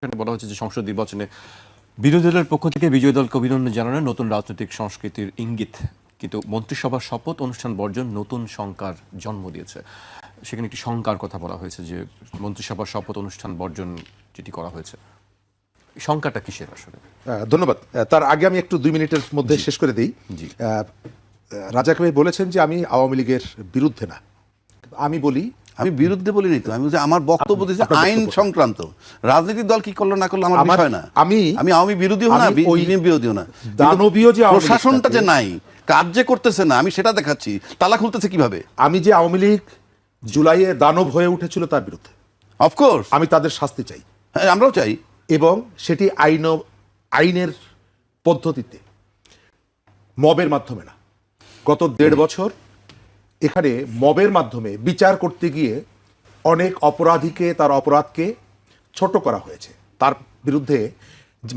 এখানে বলা হচ্ছে যে সংসদ নির্বাচনে বিরোধী দলের পক্ষ থেকে বিজয়ী দলকে অভিনন্দন জানানো নতুন রাজনৈতিক সংস্কৃতির ইঙ্গিত, কিন্তু মন্ত্রিসভার শপথ অনুষ্ঠান বর্জন নতুন শঙ্কার জন্ম দিয়েছে। সেখানে একটি শঙ্কার কথা বলা হয়েছে যে মন্ত্রিসভার শপথ অনুষ্ঠান বর্জন যেটি করা হয়েছে, শঙ্কাটা কিসের আসলে? ধন্যবাদ। তার আগে আমি একটু 2 মিনিটের মধ্যে শেষ করে দিই। রাজাক ভাই বলেছেন যে আমি আওয়ামী লীগের বিরুদ্ধে না, আমি বলি আমি বিরুদ্ধে বলিনি তো, আমি বলছি আমার বক্তব্য দিচ্ছে আইন সংক্রান্ত। রাজনৈতিক দল কি করলো না করলো আমার বিষয় না। আমি আওয়ামী বিরোধীও না, বিরোধীও না, দানবীয় যে প্রশাসনটা যে নাই, কাজ যে করতেছে না, আমি সেটা দেখাচ্ছি। তালা খুলতেছে কিভাবে? আমি যে আওয়ামী লীগ জুলাইয়ে দানব হয়ে উঠেছিল তার বিরুদ্ধে, অফকোর্স আমি তাদের শাস্তি চাই। হ্যাঁ, আমরাও চাই, এবং সেটি আইনের পদ্ধতিতে, মবের মাধ্যমে না। গত 1.5 বছর এখানে মবের মাধ্যমে বিচার করতে গিয়ে অনেক অপরাধীকে, তার অপরাধকে ছোট করা হয়েছে। তার বিরুদ্ধে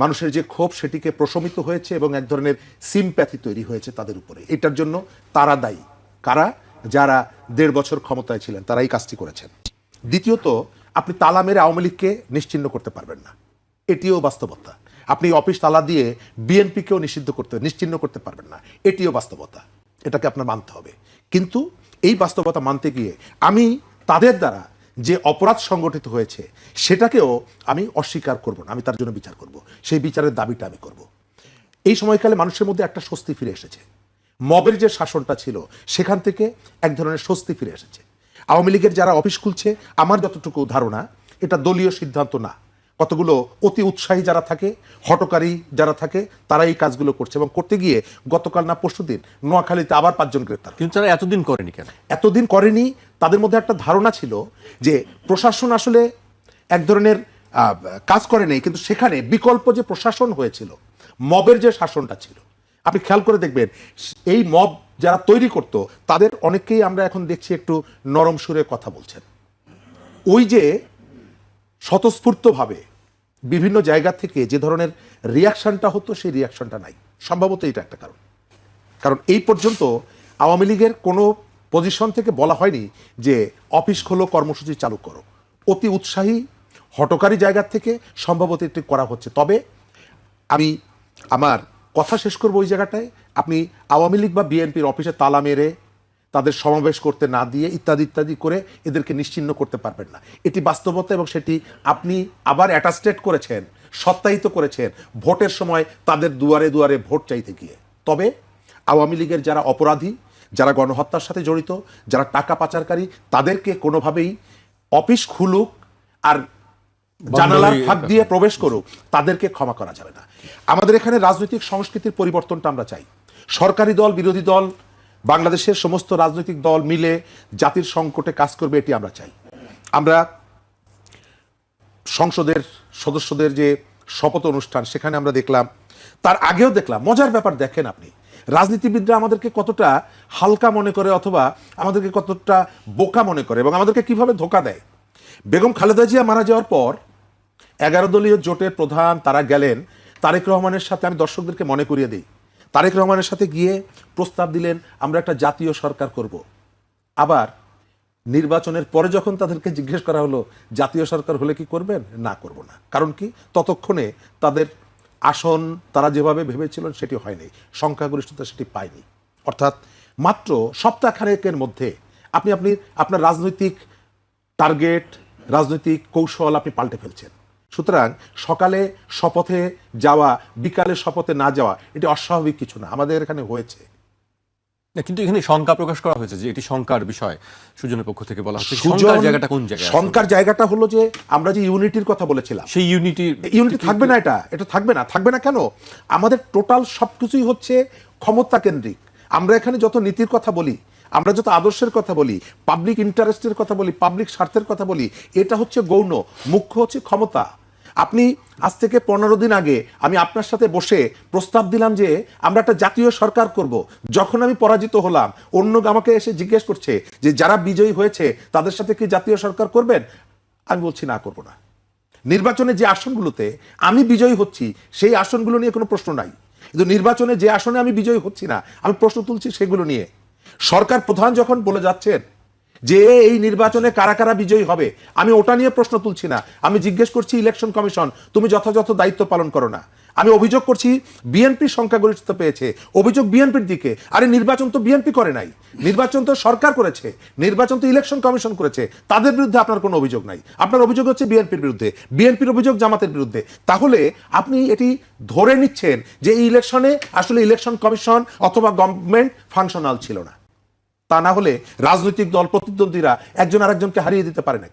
মানুষের যে ক্ষোভ সেটিকে প্রশমিত হয়েছে এবং এক ধরনের সিম্প্যাথি তৈরি হয়েছে তাদের উপরে। এটার জন্য তারা দায়ী। কারা? যারা 1.5 বছর ক্ষমতায় ছিলেন, তারাই কাজটি করেছেন। দ্বিতীয়ত, আপনি তালা মেরে আওয়ামী লীগকে নিশ্চিহ্ন করতে পারবেন না, এটিও বাস্তবতা। আপনি অফিস তালা দিয়ে বিএনপিকেও নিশ্চিহ্ন করতে পারবেন না, এটিও বাস্তবতা। এটাকে আপনার মানতে হবে। কিন্তু এই বাস্তবতা মানতে গিয়ে আমি তাদের দ্বারা যে অপরাধ সংগঠিত হয়েছে সেটাকেও আমি অস্বীকার করব না, আমি তার জন্য বিচার করব। সেই বিচারের দাবিটা আমি করব। এই সময়কালে মানুষের মধ্যে একটা স্বস্তি ফিরে এসেছে। মবের যে শাসনটা ছিল সেখান থেকে এক ধরনের স্বস্তি ফিরে এসেছে। আওয়ামী লীগের যারা অফিস খুলছে, আমার যতটুকু ধারণা এটা দলীয় সিদ্ধান্ত না, কতগুলো অতি উৎসাহী যারা থাকে, হটকারী যারা থাকে, তারা এই কাজগুলো করছে। এবং করতে গিয়ে গতকাল না পরশুদিন নোয়াখালীতে আবার 5 জন গ্রেপ্তার। কিন্তু তারা এতদিন করেনি কেন? এতদিন করেনি, তাদের মধ্যে একটা ধারণা ছিল যে প্রশাসন আসলে এক ধরনের কাজ করে নেই, কিন্তু সেখানে বিকল্প যে প্রশাসন হয়েছিল, মবের যে শাসনটা ছিল, আপনি খেয়াল করে দেখবেন এই মব যারা তৈরি করত তাদের অনেককেই আমরা এখন দেখছি একটু নরম সুরে কথা বলছেন। ওই যে স্বতঃস্ফূর্তভাবে বিভিন্ন জায়গা থেকে যে ধরনের রিয়াকশনটা হতো, সেই রিয়াকশনটা নাই। সম্ভবত এটা একটা কারণ এই পর্যন্ত আওয়ামী লীগের কোনো পজিশন থেকে বলা হয়নি যে অফিস খোলো, কর্মসূচি চালু করো। অতি উৎসাহী হটকারী জায়গা থেকে সম্ভবত এটি করা হচ্ছে। তবে আমি আমার কথা শেষ করবো ওই জায়গাটায়, আপনি আওয়ামী লীগ বা বিএনপির অফিসে তালা মেরে, তাদের সমাবেশ করতে না দিয়ে, ইত্যাদি ইত্যাদি করে এদেরকে নিশ্চিহ্ন করতে পারবেন না। এটি বাস্তবতা, এবং সেটি আপনি আবার অ্যাটাস্টেড করেছেন, সত্যায়িত করেছেন ভোটের সময় তাদের দুয়ারে দুয়ারে ভোট চাইতে গিয়ে। তবে আওয়ামী লীগের যারা অপরাধী, যারা গণহত্যার সাথে জড়িত, যারা টাকা পাচারকারী, তাদেরকে কোনোভাবেই অফিস খুলুক আর জানালার ফাঁক দিয়ে প্রবেশ করুক, তাদেরকে ক্ষমা করা যাবে না। আমাদের এখানে রাজনৈতিক সংস্কৃতির পরিবর্তনটা আমরা চাই। সরকারি দল, বিরোধী দল, বাংলাদেশের সমস্ত রাজনৈতিক দল মিলে জাতির সংকটে কাজ করবে, এটি আমরা চাই। আমরা সংসদের সদস্যদের যে শপথ অনুষ্ঠান, সেখানে আমরা দেখলাম, তার আগেও দেখলাম, মজার ব্যাপার দেখেন আপনি, রাজনীতিবিদরা আমাদেরকে কতটা হালকা মনে করে অথবা আমাদেরকে কতটা বোকা মনে করে এবং আমাদেরকে কিভাবে ধোঁকা দেয়। বেগম খালেদা জিয়া মারা যাওয়ার পর 11 দলীয় জোটের প্রধান তারা গেলেন তারেক রহমানের সাথে। আমি দর্শকদেরকে মনে করিয়ে দিই, তারেক রহমানের সাথে গিয়ে প্রস্তাব দিলেন আমরা একটা জাতীয় সরকার করব। আবার নির্বাচনের পরে যখন তাদেরকে জিজ্ঞেস করা হলো জাতীয় সরকার হলে কি করবেন, না করব না। কারণ কি? ততক্ষণে তাদের আসন তারা যেভাবে ভেবেছিলেন সেটি হয়নি, সংখ্যাগরিষ্ঠতা সেটি পায়নি। অর্থাৎ মাত্র সপ্তাহখানেকের মধ্যে আপনি আপনার রাজনৈতিক টার্গেট, রাজনৈতিক কৌশল আপনি পাল্টে ফেলছেন। সুতরাং সকালে শপথে যাওয়া, বিকালে শপথে না যাওয়া, এটি অস্বাভাবিক কিছু না, আমাদের এখানে হয়েছে। কিন্তু এখানে শঙ্কা প্রকাশ করা হয়েছে যে এটি শঙ্কার বিষয়। সুজনের পক্ষ থেকে বলা হচ্ছে শঙ্কার জায়গাটা কোন জায়গায়? শঙ্কার জায়গাটা হলো যে আমরা যে ইউনিটির কথা বলেছিলাম, সেই ইউনিটি থাকবে না। এটা থাকবে না কেন? আমাদের টোটাল সবকিছুই হচ্ছে ক্ষমতা কেন্দ্রিক। আমরা এখানে যত নীতির কথা বলি, আমরা যত আদর্শের কথা বলি, পাবলিক ইন্টারেস্টের কথা বলি, পাবলিক স্বার্থের কথা বলি, এটা হচ্ছে গৌণ, মুখ্য হচ্ছে ক্ষমতা। আপনি আজ থেকে 15 দিন আগে আমি আপনার সাথে বসে প্রস্তাব দিলাম যে আমরা একটা জাতীয় সরকার করব। যখন আমি পরাজিত হলাম, অন্য আমাকে এসে জিজ্ঞেস করছে যে যারা বিজয়ী হয়েছে তাদের সাথে কি জাতীয় সরকার করবেন? আমি বলছি না, করব না। নির্বাচনে যে আসনগুলোতে আমি বিজয়ী হচ্ছি সেই আসনগুলো নিয়ে কোনো প্রশ্ন নাই, কিন্তু নির্বাচনে যে আসনে আমি বিজয়ী হচ্ছি না, আমি প্রশ্ন তুলছি সেগুলো নিয়ে। সরকার প্রধান যখন বলে যাচ্ছেন যে এই নির্বাচনে কারা কারা বিজয়ী হবে, আমি ওটা নিয়ে প্রশ্ন তুলছি না। আমি জিজ্ঞেস করছি ইলেকশন কমিশন তুমি যথাযথ দায়িত্ব পালন করো না। আমি অভিযোগ করছি বিএনপি সংখ্যাগরিষ্ঠতা পেয়েছে, অভিযোগ বিএনপির দিকে। আরে নির্বাচন তো বিএনপি করে নাই, নির্বাচন তো সরকার করেছে, নির্বাচন তো ইলেকশন কমিশন করেছে। তাদের বিরুদ্ধে আপনার কোনো অভিযোগ নাই, আপনার অভিযোগ হচ্ছে বিএনপির বিরুদ্ধে, বিএনপির অভিযোগ জামাতের বিরুদ্ধে। তাহলে আপনি এটি ধরে নিচ্ছেন যে এই ইলেকশনে আসলে ইলেকশন কমিশন অথবা গভর্নমেন্ট ফাংশনাল ছিল না। তা না হলে রাজনৈতিক দল প্রতিদ্বন্দ্বীরা একজন আরেকজনকে হারিয়ে দিতে পারে না।